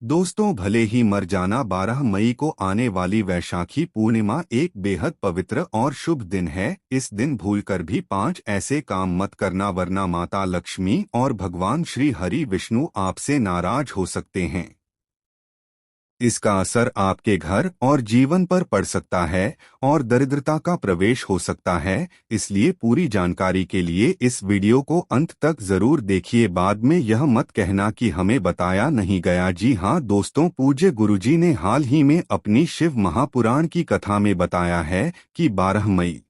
दोस्तों, भले ही मर जाना 12 मई को आने वाली वैशाखी पूर्णिमा एक बेहद पवित्र और शुभ दिन है। इस दिन भूलकर भी 5 ऐसे काम मत करना, वरना माता लक्ष्मी और भगवान श्री हरि विष्णु आपसे नाराज हो सकते हैं। इसका असर आपके घर और जीवन पर पड़ सकता है और दरिद्रता का प्रवेश हो सकता है। इसलिए पूरी जानकारी के लिए इस वीडियो को अंत तक जरूर देखिए। बाद में यह मत कहना कि हमें बताया नहीं गया। जी हाँ दोस्तों, पूज्य गुरुजी ने हाल ही में अपनी शिव महापुराण की कथा में बताया है कि 12 मई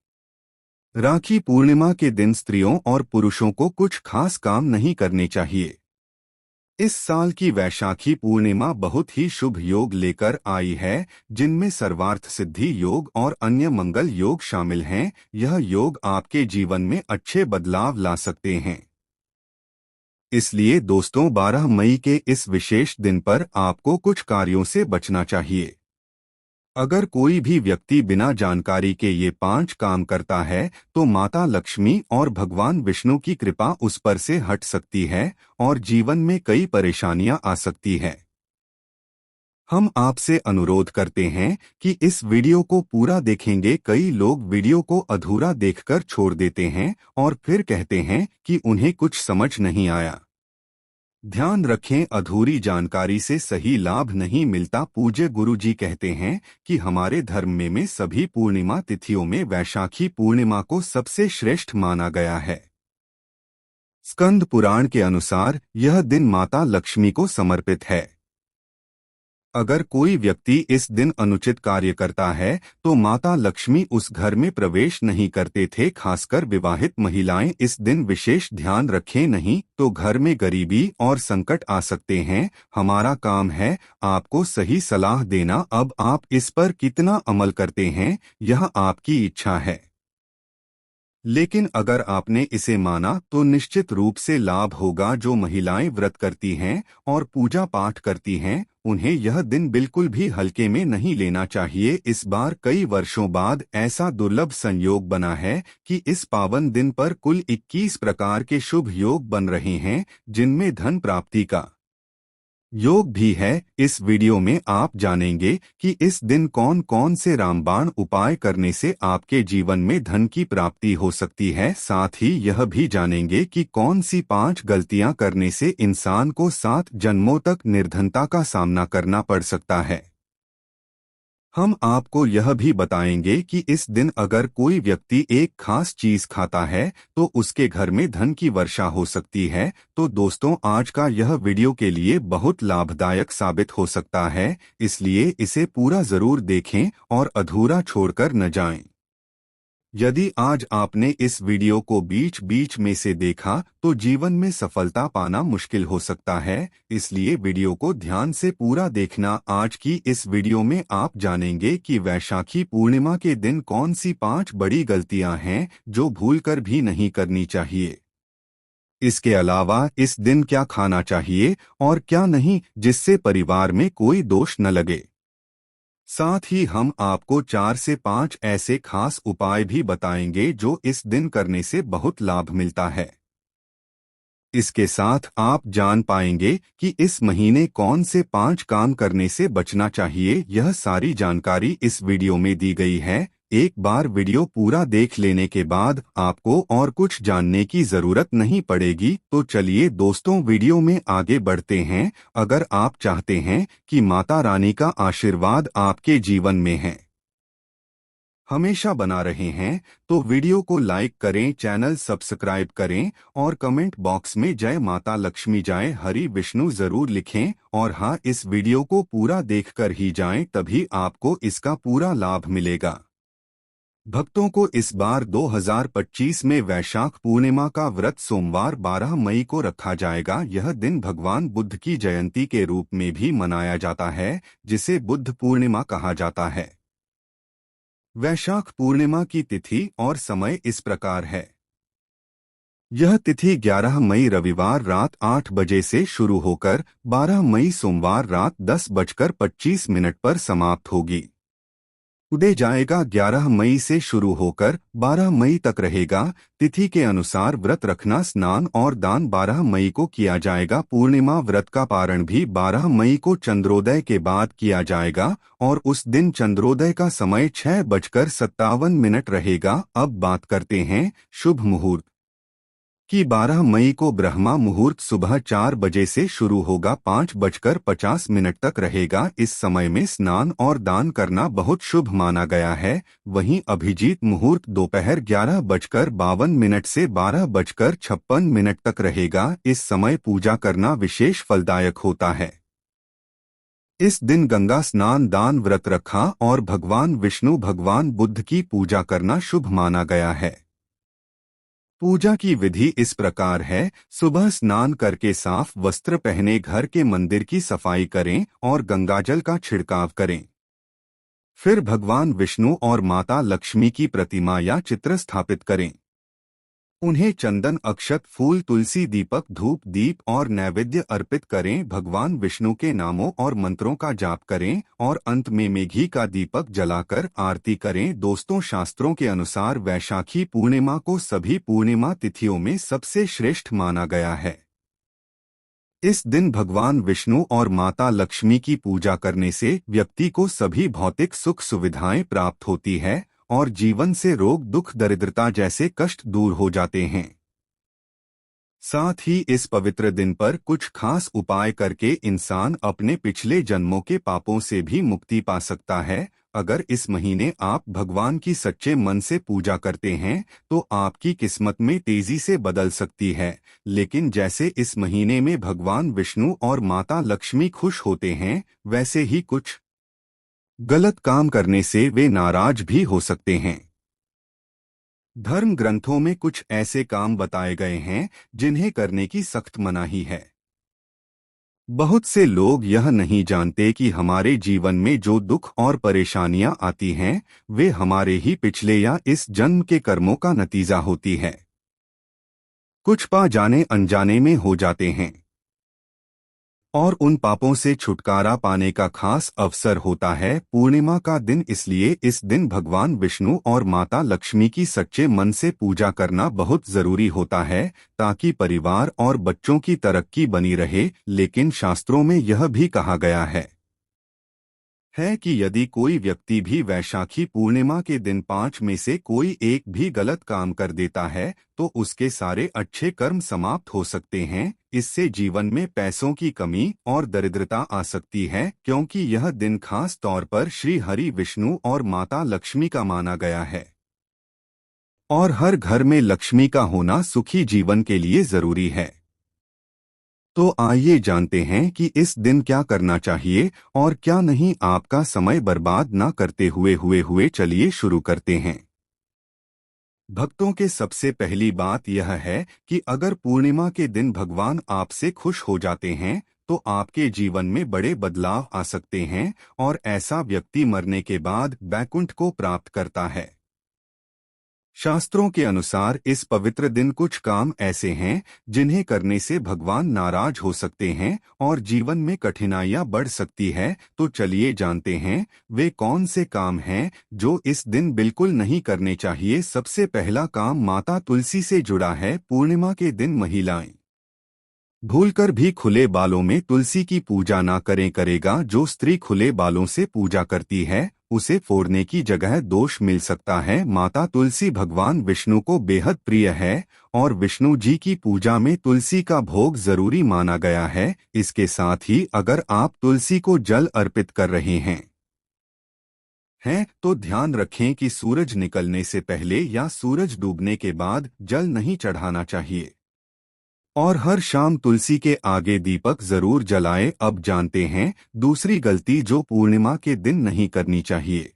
राखी पूर्णिमा के दिन स्त्रियों और पुरुषों को कुछ खास काम नहीं करने चाहिए। इस साल की वैशाखी पूर्णिमा बहुत ही शुभ योग लेकर आई है, जिनमें सर्वार्थ सिद्धि योग और अन्य मंगल योग शामिल हैं। यह योग आपके जीवन में अच्छे बदलाव ला सकते हैं। इसलिए दोस्तों, 12 मई के इस विशेष दिन पर आपको कुछ कार्यों से बचना चाहिए। अगर कोई भी व्यक्ति बिना जानकारी के ये 5 काम करता है तो माता लक्ष्मी और भगवान विष्णु की कृपा उस पर से हट सकती है और जीवन में कई परेशानियां आ सकती है। हम आपसे अनुरोध करते हैं कि इस वीडियो को पूरा देखेंगे। कई लोग वीडियो को अधूरा देखकर छोड़ देते हैं और फिर कहते हैं कि उन्हें कुछ समझ नहीं आया। ध्यान रखें, अधूरी जानकारी से सही लाभ नहीं मिलता। पूज्य गुरुजी कहते हैं कि हमारे धर्म में सभी पूर्णिमा तिथियों में वैशाखी पूर्णिमा को सबसे श्रेष्ठ माना गया है। स्कंद पुराण के अनुसार यह दिन माता लक्ष्मी को समर्पित है। अगर कोई व्यक्ति इस दिन अनुचित कार्य करता है तो माता लक्ष्मी उस घर में प्रवेश नहीं करते थे। खासकर विवाहित महिलाएं इस दिन विशेष ध्यान रखें, नहीं तो घर में गरीबी और संकट आ सकते हैं। हमारा काम है आपको सही सलाह देना। अब आप इस पर कितना अमल करते हैं यह आपकी इच्छा है, लेकिन अगर आपने इसे माना तो निश्चित रूप से लाभ होगा। जो महिलाएं व्रत करती हैं और पूजा पाठ करती हैं, उन्हें यह दिन बिल्कुल भी हल्के में नहीं लेना चाहिए। इस बार कई वर्षों बाद ऐसा दुर्लभ संयोग बना है कि इस पावन दिन पर कुल 21 प्रकार के शुभ योग बन रहे हैं, जिनमें धन प्राप्ति का योग भी है। इस वीडियो में आप जानेंगे कि इस दिन कौन कौन से रामबाण उपाय करने से आपके जीवन में धन की प्राप्ति हो सकती है। साथ ही यह भी जानेंगे कि कौन सी 5 गलतियां करने से इंसान को 7 जन्मों तक निर्धनता का सामना करना पड़ सकता है। हम आपको यह भी बताएंगे कि इस दिन अगर कोई व्यक्ति एक खास चीज खाता है तो उसके घर में धन की वर्षा हो सकती है। तो दोस्तों, आज का यह वीडियो के लिए बहुत लाभदायक साबित हो सकता है, इसलिए इसे पूरा जरूर देखें और अधूरा छोड़कर न जाएं। यदि आज आपने इस वीडियो को बीच बीच में से देखा तो जीवन में सफलता पाना मुश्किल हो सकता है। इसलिए वीडियो को ध्यान से पूरा देखना। आज की इस वीडियो में आप जानेंगे कि वैशाखी पूर्णिमा के दिन कौन सी 5 बड़ी गलतियां हैं जो भूलकर भी नहीं करनी चाहिए। इसके अलावा इस दिन क्या खाना चाहिए और क्या नहीं, जिससे परिवार में कोई दोष न लगे। साथ ही हम आपको 4 से 5 ऐसे खास उपाय भी बताएंगे जो इस दिन करने से बहुत लाभ मिलता है। इसके साथ आप जान पाएंगे कि इस महीने कौन से 5 काम करने से बचना चाहिए। यह सारी जानकारी इस वीडियो में दी गई है। एक बार वीडियो पूरा देख लेने के बाद आपको और कुछ जानने की जरूरत नहीं पड़ेगी। तो चलिए दोस्तों, वीडियो में आगे बढ़ते हैं। अगर आप चाहते हैं कि माता रानी का आशीर्वाद आपके जीवन में है, हमेशा बना रहे हैं, तो वीडियो को लाइक करें, चैनल सब्सक्राइब करें और कमेंट बॉक्स में जय माता लक्ष्मी जय हरि विष्णु जरूर लिखें। और हाँ, इस वीडियो को पूरा देखकर ही जाएं, तभी आपको इसका पूरा लाभ मिलेगा। भक्तों को इस बार 2025 में वैशाख पूर्णिमा का व्रत सोमवार 12 मई को रखा जाएगा। यह दिन भगवान बुद्ध की जयंती के रूप में भी मनाया जाता है, जिसे बुद्ध पूर्णिमा कहा जाता है। वैशाख पूर्णिमा की तिथि और समय इस प्रकार है। यह तिथि 11 मई रविवार रात 8 बजे से शुरू होकर 12 मई सोमवार रात 10 बजकर 25 मिनट पर समाप्त होगी। उदय जाएगा 11 मई से शुरू होकर 12 मई तक रहेगा। तिथि के अनुसार व्रत रखना, स्नान और दान 12 मई को किया जाएगा। पूर्णिमा व्रत का पारण भी 12 मई को चंद्रोदय के बाद किया जाएगा और उस दिन चंद्रोदय का समय 6:57 रहेगा। अब बात करते हैं शुभ मुहूर्त कि 12 मई को ब्रह्मा मुहूर्त सुबह 4 बजे से शुरू होगा, 5:50 तक रहेगा। इस समय में स्नान और दान करना बहुत शुभ माना गया है। वहीं अभिजीत मुहूर्त दोपहर 11:52 से 12:56 तक रहेगा। इस समय पूजा करना विशेष फलदायक होता है। इस दिन गंगा स्नान, दान, व्रत रखा और भगवान विष्णु, भगवान बुद्ध की पूजा करना शुभ माना गया है। पूजा की विधि इस प्रकार है। सुबह स्नान करके साफ वस्त्र पहने घर के मंदिर की सफाई करें और गंगाजल का छिड़काव करें। फिर भगवान विष्णु और माता लक्ष्मी की प्रतिमा या चित्र स्थापित करें। उन्हें चंदन, अक्षत, फूल, तुलसी, दीपक, धूप, दीप और नैवेद्य अर्पित करें। भगवान विष्णु के नामों और मंत्रों का जाप करें और अंत में घी का दीपक जलाकर आरती करें। दोस्तों, शास्त्रों के अनुसार वैशाखी पूर्णिमा को सभी पूर्णिमा तिथियों में सबसे श्रेष्ठ माना गया है। इस दिन भगवान विष्णु और माता लक्ष्मी की पूजा करने से व्यक्ति को सभी भौतिक सुख सुविधाएं प्राप्त होती है और जीवन से रोग, दुख, दरिद्रता जैसे कष्ट दूर हो जाते हैं। साथ ही इस पवित्र दिन पर कुछ खास उपाय करके इंसान अपने पिछले जन्मों के पापों से भी मुक्ति पा सकता है। अगर इस महीने आप भगवान की सच्चे मन से पूजा करते हैं तो आपकी किस्मत में तेजी से बदल सकती है। लेकिन जैसे इस महीने में भगवान विष्णु और माता लक्ष्मी खुश होते हैं, वैसे ही कुछ गलत काम करने से वे नाराज भी हो सकते हैं। धर्म ग्रंथों में कुछ ऐसे काम बताए गए हैं जिन्हें करने की सख्त मनाही है। बहुत से लोग यह नहीं जानते कि हमारे जीवन में जो दुख और परेशानियां आती हैं, वे हमारे ही पिछले या इस जन्म के कर्मों का नतीजा होती है। कुछ पा जाने अनजाने में हो जाते हैं और उन पापों से छुटकारा पाने का खास अवसर होता है पूर्णिमा का दिन। इसलिए इस दिन भगवान विष्णु और माता लक्ष्मी की सच्चे मन से पूजा करना बहुत जरूरी होता है ताकि परिवार और बच्चों की तरक्की बनी रहे। लेकिन शास्त्रों में यह भी कहा गया है कि यदि कोई व्यक्ति भी वैशाखी पूर्णिमा के दिन 5 में से कोई एक भी गलत काम कर देता है तो उसके सारे अच्छे कर्म समाप्त हो सकते हैं। इससे जीवन में पैसों की कमी और दरिद्रता आ सकती है, क्योंकि यह दिन खास तौर पर श्री हरि विष्णु और माता लक्ष्मी का माना गया है और हर घर में लक्ष्मी का होना सुखी जीवन के लिए जरूरी है। तो आइए जानते हैं कि इस दिन क्या करना चाहिए और क्या नहीं। आपका समय बर्बाद ना करते हुए चलिए शुरू करते हैं। भक्तों के सबसे पहली बात यह है कि अगर पूर्णिमा के दिन भगवान आपसे खुश हो जाते हैं तो आपके जीवन में बड़े बदलाव आ सकते हैं और ऐसा व्यक्ति मरने के बाद वैकुंठ को प्राप्त करता है। शास्त्रों के अनुसार इस पवित्र दिन कुछ काम ऐसे हैं जिन्हें करने से भगवान नाराज हो सकते हैं और जीवन में कठिनाइयां बढ़ सकती है। तो चलिए जानते हैं वे कौन से काम हैं जो इस दिन बिल्कुल नहीं करने चाहिए। सबसे पहला काम माता तुलसी से जुड़ा है। पूर्णिमा के दिन महिलाएं भूलकर भी खुले बालों में तुलसी की पूजा ना करेगा। जो स्त्री खुले बालों से पूजा करती है उसे फोड़ने की जगह दोष मिल सकता है। माता तुलसी भगवान विष्णु को बेहद प्रिय है और विष्णु जी की पूजा में तुलसी का भोग जरूरी माना गया है। इसके साथ ही अगर आप तुलसी को जल अर्पित कर रहे हैं तो ध्यान रखें कि सूरज निकलने से पहले या सूरज डूबने के बाद जल नहीं चढ़ाना चाहिए और हर शाम तुलसी के आगे दीपक जरूर जलाएं। अब जानते हैं दूसरी गलती जो पूर्णिमा के दिन नहीं करनी चाहिए।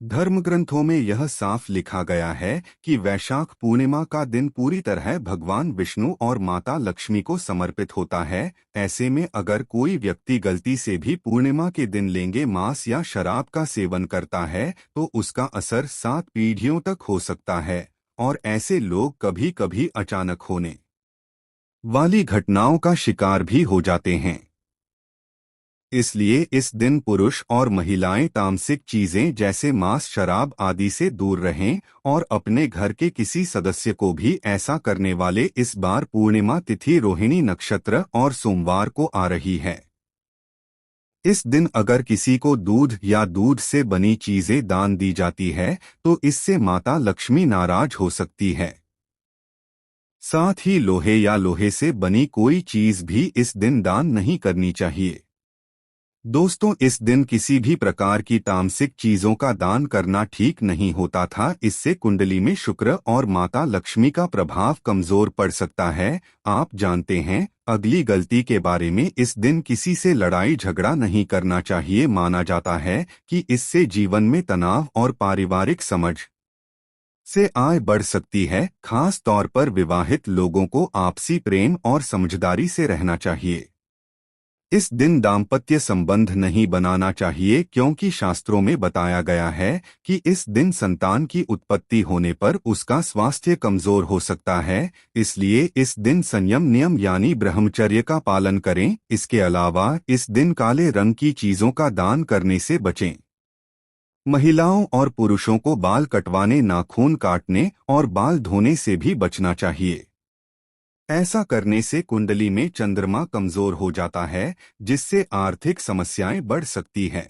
धर्म ग्रंथों में यह साफ लिखा गया है कि वैशाख पूर्णिमा का दिन पूरी तरह भगवान विष्णु और माता लक्ष्मी को समर्पित होता है। ऐसे में अगर कोई व्यक्ति गलती से भी पूर्णिमा के दिन लेंगे मांस या शराब का सेवन करता है तो उसका असर 7 पीढ़ियों तक हो सकता है और ऐसे लोग कभी कभी अचानक होने वाली घटनाओं का शिकार भी हो जाते हैं। इसलिए इस दिन पुरुष और महिलाएं तामसिक चीजें जैसे मांस, शराब आदि से दूर रहें और अपने घर के किसी सदस्य को भी ऐसा करने वाले। इस बार पूर्णिमा तिथि रोहिणी नक्षत्र और सोमवार को आ रही है। इस दिन अगर किसी को दूध या दूध से बनी चीजें दान दी जाती है तो इससे माता लक्ष्मी नाराज हो सकती है। साथ ही लोहे या लोहे से बनी कोई चीज भी इस दिन दान नहीं करनी चाहिए। दोस्तों, इस दिन किसी भी प्रकार की तामसिक चीजों का दान करना ठीक नहीं होता था। इससे कुंडली में शुक्र और माता लक्ष्मी का प्रभाव कमजोर पड़ सकता है। आप जानते हैं अगली गलती के बारे में, इस दिन किसी से लड़ाई झगड़ा नहीं करना चाहिए। माना जाता है कि इससे जीवन में तनाव और पारिवारिक समझ से आय बढ़ सकती है। खास तौर पर विवाहित लोगों को आपसी प्रेम और समझदारी से रहना चाहिए। इस दिन दाम्पत्य संबंध नहीं बनाना चाहिए क्योंकि शास्त्रों में बताया गया है कि इस दिन संतान की उत्पत्ति होने पर उसका स्वास्थ्य कमजोर हो सकता है। इसलिए इस दिन संयम नियम यानी ब्रह्मचर्य का पालन करें। इसके अलावा इस दिन काले रंग की चीजों का दान करने से बचें। महिलाओं और पुरुषों को बाल कटवाने, नाखून काटने और बाल धोने से भी बचना चाहिए। ऐसा करने से कुंडली में चंद्रमा कमजोर हो जाता है, जिससे आर्थिक समस्याएं बढ़ सकती है।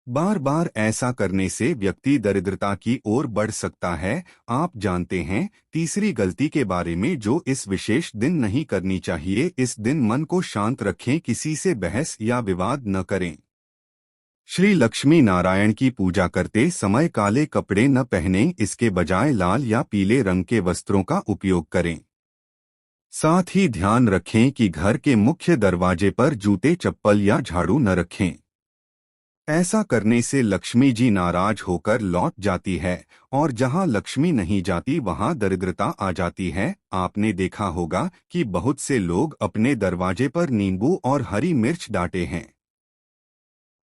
बार बार ऐसा करने से व्यक्ति दरिद्रता की ओर बढ़ सकता है। आप जानते हैं तीसरी गलती के बारे में जो इस विशेष दिन नहीं करनी चाहिए। इस दिन मन को शांत रखें, किसी से बहस या विवाद न करें। श्री लक्ष्मी नारायण की पूजा करते समय काले कपड़े न पहनें, इसके बजाय लाल या पीले रंग के वस्त्रों का उपयोग करें। साथ ही ध्यान रखें कि घर के मुख्य दरवाजे पर जूते, चप्पल या झाड़ू न रखें। ऐसा करने से लक्ष्मी जी नाराज होकर लौट जाती है और जहां लक्ष्मी नहीं जाती वहां दरिद्रता आ जाती है। आपने देखा होगा कि बहुत से लोग अपने दरवाजे पर नींबू और हरी मिर्च डांटे हैं।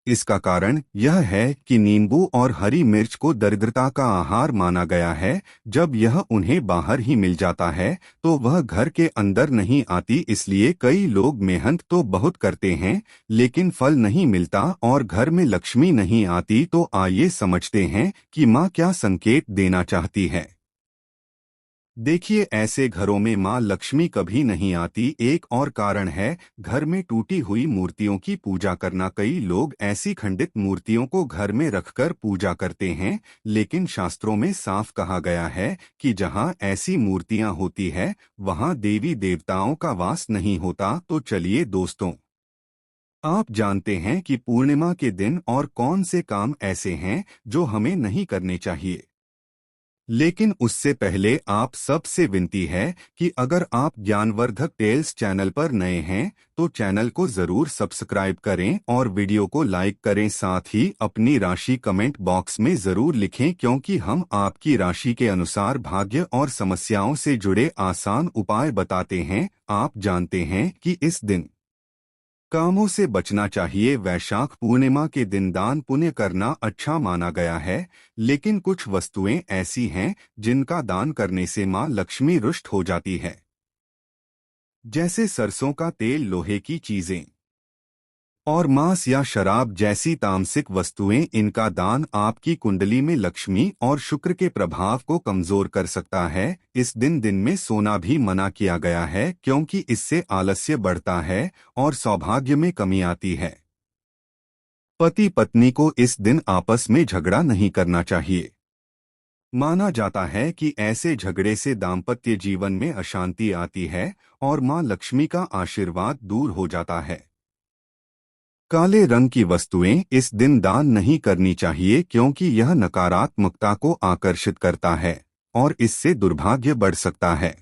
इसका कारण यह है कि नींबू और हरी मिर्च को दरिद्रता का आहार माना गया है। जब यह उन्हें बाहर ही मिल जाता है तो वह घर के अंदर नहीं आती। इसलिए कई लोग मेहनत तो बहुत करते हैं लेकिन फल नहीं मिलता और घर में लक्ष्मी नहीं आती। तो आइए समझते हैं कि माँ क्या संकेत देना चाहती है। देखिए, ऐसे घरों में माँ लक्ष्मी कभी नहीं आती। एक और कारण है घर में टूटी हुई मूर्तियों की पूजा करना। कई लोग ऐसी खंडित मूर्तियों को घर में रखकर पूजा करते हैं, लेकिन शास्त्रों में साफ कहा गया है कि जहाँ ऐसी मूर्तियाँ होती है वहाँ देवी देवताओं का वास नहीं होता। तो चलिए दोस्तों, आप जानते हैं कि पूर्णिमा के दिन और कौन से काम ऐसे हैं जो हमें नहीं करने चाहिए। लेकिन उससे पहले आप सबसे विनती है कि अगर आप ज्ञानवर्धक टेल्स चैनल पर नए हैं तो चैनल को जरूर सब्सक्राइब करें और वीडियो को लाइक करें। साथ ही अपनी राशि कमेंट बॉक्स में जरूर लिखें क्योंकि हम आपकी राशि के अनुसार भाग्य और समस्याओं से जुड़े आसान उपाय बताते हैं। आप जानते हैं कि इस दिन कामों से बचना चाहिए। वैशाख पूर्णिमा के दिन दान पुण्य करना अच्छा माना गया है, लेकिन कुछ वस्तुएं ऐसी हैं जिनका दान करने से मां लक्ष्मी रुष्ट हो जाती है, जैसे सरसों का तेल, लोहे की चीजें और मांस या शराब जैसी तामसिक वस्तुएं। इनका दान आपकी कुंडली में लक्ष्मी और शुक्र के प्रभाव को कमजोर कर सकता है। इस दिन में सोना भी मना किया गया है क्योंकि इससे आलस्य बढ़ता है और सौभाग्य में कमी आती है। पति पत्नी को इस दिन आपस में झगड़ा नहीं करना चाहिए। माना जाता है कि ऐसे झगड़े से दाम्पत्य जीवन में अशांति आती है और मां लक्ष्मी का आशीर्वाद दूर हो जाता है। काले रंग की वस्तुएं इस दिन दान नहीं करनी चाहिए क्योंकि यह नकारात्मकता को आकर्षित करता है और इससे दुर्भाग्य बढ़ सकता है।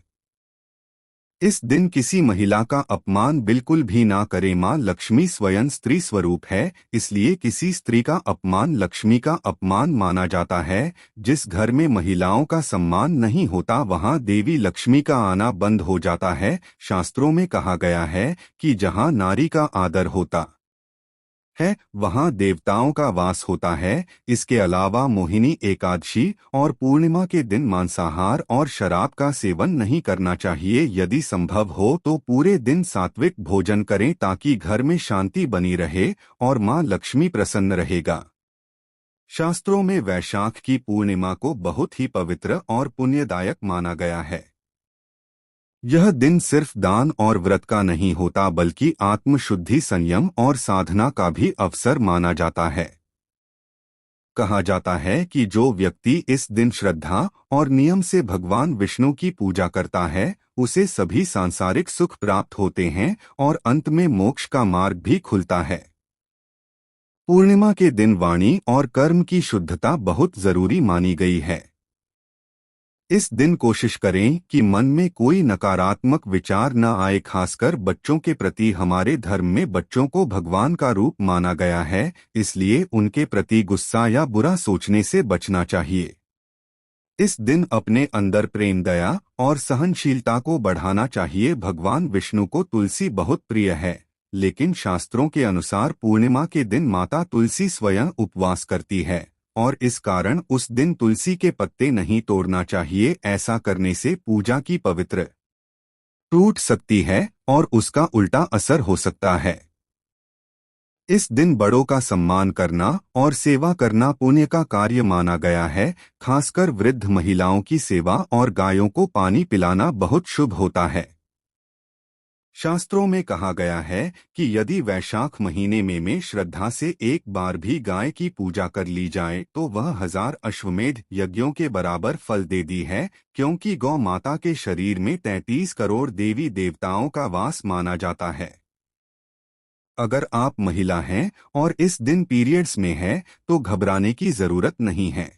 इस दिन किसी महिला का अपमान बिल्कुल भी ना करें। मां लक्ष्मी स्वयं स्त्री स्वरूप है, इसलिए किसी स्त्री का अपमान लक्ष्मी का अपमान माना जाता है। जिस घर में महिलाओं का सम्मान नहीं होता वहां देवी लक्ष्मी का आना बंद हो जाता है। शास्त्रों में कहा गया है कि जहां नारी का आदर होता है, वहाँ देवताओं का वास होता है। इसके अलावा मोहिनी एकादशी और पूर्णिमा के दिन मांसाहार और शराब का सेवन नहीं करना चाहिए। यदि संभव हो तो पूरे दिन सात्विक भोजन करें ताकि घर में शांति बनी रहे और मां लक्ष्मी प्रसन्न रहेगा। शास्त्रों में वैशाख की पूर्णिमा को बहुत ही पवित्र और पुण्यदायक माना गया है। यह दिन सिर्फ दान और व्रत का नहीं होता बल्कि आत्मशुद्धि, संयम और साधना का भी अवसर माना जाता है। कहा जाता है कि जो व्यक्ति इस दिन श्रद्धा और नियम से भगवान विष्णु की पूजा करता है, उसे सभी सांसारिक सुख प्राप्त होते हैं और अंत में मोक्ष का मार्ग भी खुलता है। पूर्णिमा के दिन वाणी और कर्म की शुद्धता बहुत जरूरी मानी गई है। इस दिन कोशिश करें कि मन में कोई नकारात्मक विचार न आए। खासकर बच्चों के प्रति हमारे धर्म में बच्चों को भगवान का रूप माना गया है, इसलिए उनके प्रति गुस्सा या बुरा सोचने से बचना चाहिए। इस दिन अपने अंदर प्रेम, दया और सहनशीलता को बढ़ाना चाहिए। भगवान विष्णु को तुलसी बहुत प्रिय है, लेकिन शास्त्रों के अनुसार पूर्णिमा के दिन माता तुलसी स्वयं उपवास करती है और इस कारण उस दिन तुलसी के पत्ते नहीं तोड़ना चाहिए। ऐसा करने से पूजा की पवित्र टूट सकती है और उसका उल्टा असर हो सकता है। इस दिन बड़ों का सम्मान करना और सेवा करना पुण्य का कार्य माना गया है। खासकर वृद्ध महिलाओं की सेवा और गायों को पानी पिलाना बहुत शुभ होता है। शास्त्रों में कहा गया है कि यदि वैशाख महीने में श्रद्धा से एक बार भी गाय की पूजा कर ली जाए तो वह 1000 अश्वमेध यज्ञों के बराबर फल देती है, क्योंकि गौ माता के शरीर में 33 करोड़ देवी देवताओं का वास माना जाता है। अगर आप महिला हैं और इस दिन पीरियड्स में है तो घबराने की जरूरत नहीं है।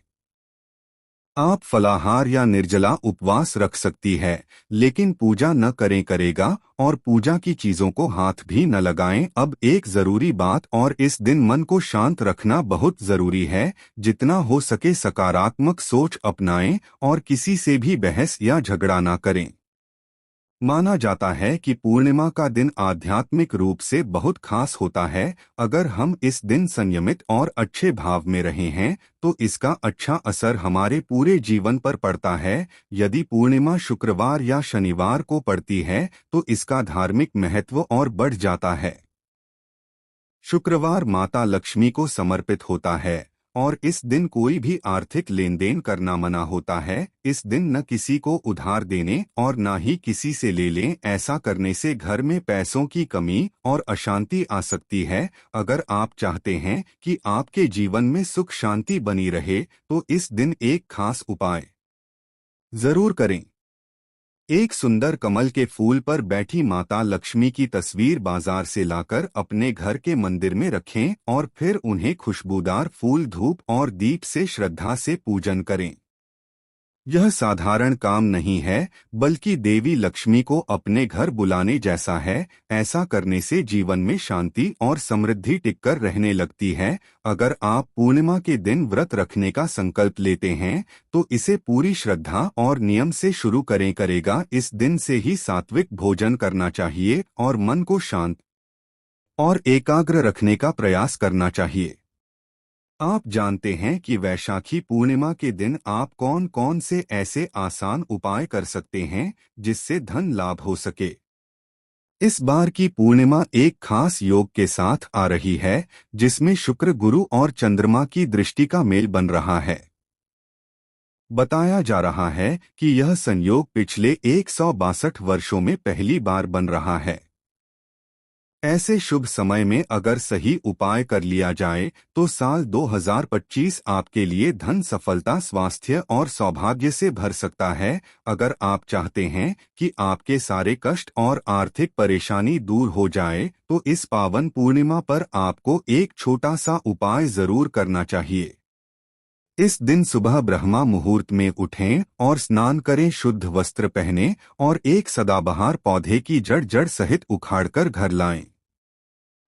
आप फलाहार या निर्जला उपवास रख सकती है, लेकिन पूजा न करेगा और पूजा की चीजों को हाथ भी न लगाएं। अब एक जरूरी बात, और इस दिन मन को शांत रखना बहुत जरूरी है। जितना हो सके सकारात्मक सोच अपनाएं और किसी से भी बहस या झगड़ा न करें। माना जाता है कि पूर्णिमा का दिन आध्यात्मिक रूप से बहुत खास होता है। अगर हम इस दिन संयमित और अच्छे भाव में रहे हैं तो इसका अच्छा असर हमारे पूरे जीवन पर पड़ता है। यदि पूर्णिमा शुक्रवार या शनिवार को पड़ती है तो इसका धार्मिक महत्व और बढ़ जाता है। शुक्रवार माता लक्ष्मी को समर्पित होता है और इस दिन कोई भी आर्थिक लेन देन करना मना होता है। इस दिन न किसी को उधार देने और न ही किसी से ले लें। ऐसा करने से घर में पैसों की कमी और अशांति आ सकती है। अगर आप चाहते हैं कि आपके जीवन में सुख शांति बनी रहे तो इस दिन एक खास उपाय जरूर करें। एक सुंदर कमल के फूल पर बैठी माता लक्ष्मी की तस्वीर बाजार से लाकर अपने घर के मंदिर में रखें और फिर उन्हें खुशबूदार फूल, धूप और दीप से श्रद्धा से पूजन करें। यह साधारण काम नहीं है बल्कि देवी लक्ष्मी को अपने घर बुलाने जैसा है। ऐसा करने से जीवन में शांति और समृद्धि टिककर रहने लगती है। अगर आप पूर्णिमा के दिन व्रत रखने का संकल्प लेते हैं तो इसे पूरी श्रद्धा और नियम से शुरू करेगा। इस दिन से ही सात्विक भोजन करना चाहिए और मन को शांत और एकाग्र रखने का प्रयास करना चाहिए। आप जानते हैं कि वैशाखी पूर्णिमा के दिन आप कौन कौन से ऐसे आसान उपाय कर सकते हैं जिससे धन लाभ हो सके। इस बार की पूर्णिमा एक खास योग के साथ आ रही है जिसमें शुक्र, गुरु और चंद्रमा की दृष्टि का मेल बन रहा है। बताया जा रहा है कि यह संयोग पिछले 162 वर्षों में पहली बार बन रहा है। ऐसे शुभ समय में अगर सही उपाय कर लिया जाए तो साल 2025 आपके लिए धन, सफलता, स्वास्थ्य और सौभाग्य से भर सकता है। अगर आप चाहते हैं कि आपके सारे कष्ट और आर्थिक परेशानी दूर हो जाए तो इस पावन पूर्णिमा पर आपको एक छोटा सा उपाय जरूर करना चाहिए। इस दिन सुबह ब्रह्मा मुहूर्त में उठें और स्नान करें, शुद्ध वस्त्र पहनें और एक सदाबहार पौधे की जड़ सहित उखाड़कर घर लाएं।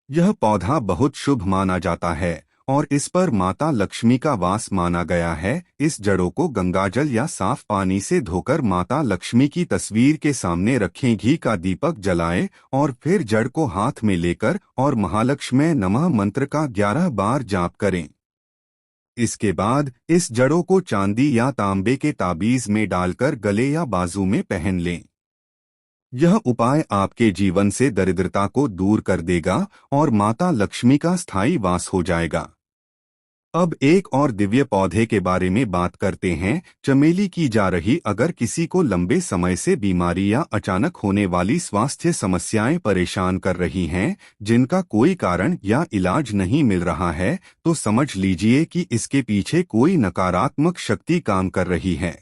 यह पौधा बहुत शुभ माना जाता है और इस पर माता लक्ष्मी का वास माना गया है। इस जड़ों को गंगाजल या साफ पानी से धोकर माता लक्ष्मी की तस्वीर के सामने रखें, घी का दीपक जलाएं और फिर जड़ को हाथ में लेकर और महालक्ष्मी नमः मंत्र का 11 बार जाप करें। इसके बाद इस जड़ों को चांदी या तांबे के ताबीज में डालकर गले या बाजू में पहन लें। यह उपाय आपके जीवन से दरिद्रता को दूर कर देगा और माता लक्ष्मी का स्थायी वास हो जाएगा। अब एक और दिव्य पौधे के बारे में बात करते हैं, चमेली की जा रही। अगर किसी को लंबे समय से बीमारी या अचानक होने वाली स्वास्थ्य समस्याएं परेशान कर रही हैं, जिनका कोई कारण या इलाज नहीं मिल रहा है, तो समझ लीजिए कि इसके पीछे कोई नकारात्मक शक्ति काम कर रही है।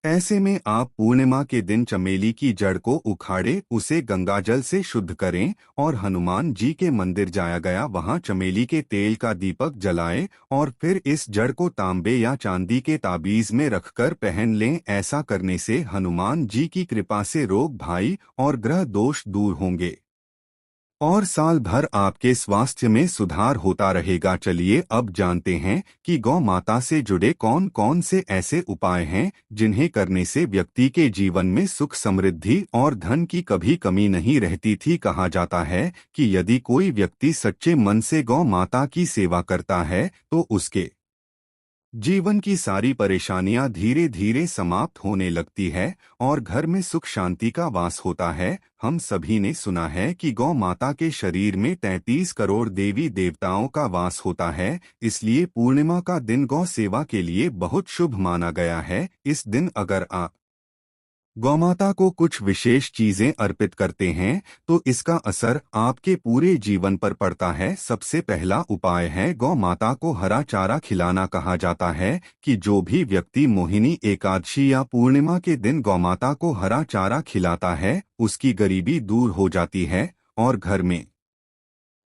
ऐसे में आप पूर्णिमा के दिन चमेली की जड़ को उखाड़े, उसे गंगाजल से शुद्ध करें और हनुमान जी के मंदिर जाया गया वहां चमेली के तेल का दीपक जलाएं और फिर इस जड़ को तांबे या चांदी के ताबीज में रखकर पहन लें। ऐसा करने से हनुमान जी की कृपा से रोग भाई और ग्रह दोष दूर होंगे और साल भर आपके स्वास्थ्य में सुधार होता रहेगा। चलिए अब जानते हैं कि गौ माता से जुड़े कौन कौन से ऐसे उपाय हैं जिन्हें करने से व्यक्ति के जीवन में सुख समृद्धि और धन की कभी कमी नहीं रहती थी। कहा जाता है कि यदि कोई व्यक्ति सच्चे मन से गौ माता की सेवा करता है तो उसके जीवन की सारी परेशानियां धीरे धीरे समाप्त होने लगती है और घर में सुख शांति का वास होता है। हम सभी ने सुना है कि गौ माता के शरीर में 33 करोड़ देवी देवताओं का वास होता है, इसलिए पूर्णिमा का दिन गौ सेवा के लिए बहुत शुभ माना गया है। इस दिन अगर आप गौमाता को कुछ विशेष चीजें अर्पित करते हैं तो इसका असर आपके पूरे जीवन पर पड़ता है। सबसे पहला उपाय है गौ माता को हरा चारा खिलाना। कहा जाता है कि जो भी व्यक्ति मोहिनी एकादशी या पूर्णिमा के दिन गौमाता को हरा चारा खिलाता है, उसकी गरीबी दूर हो जाती है और घर में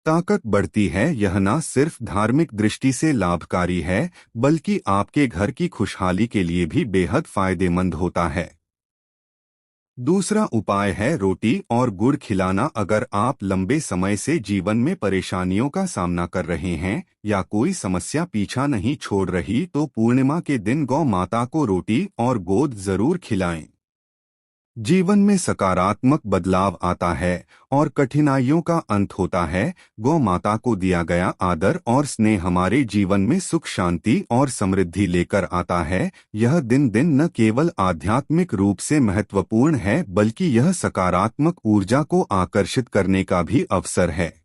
ताकत बढ़ती है। यह न सिर्फ धार्मिक दृष्टि से लाभकारी है, बल्कि आपके घर की खुशहाली के लिए भी बेहद फायदेमंद होता है। दूसरा उपाय है रोटी और गुड़ खिलाना। अगर आप लंबे समय से जीवन में परेशानियों का सामना कर रहे हैं या कोई समस्या पीछा नहीं छोड़ रही, तो पूर्णिमा के दिन गौ माता को रोटी और गोद जरूर खिलाएं। जीवन में सकारात्मक बदलाव आता है और कठिनाइयों का अंत होता है। गौ माता को दिया गया आदर और स्नेह हमारे जीवन में सुख शांति और समृद्धि लेकर आता है। यह दिन न केवल आध्यात्मिक रूप से महत्वपूर्ण है, बल्कि यह सकारात्मक ऊर्जा को आकर्षित करने का भी अवसर है।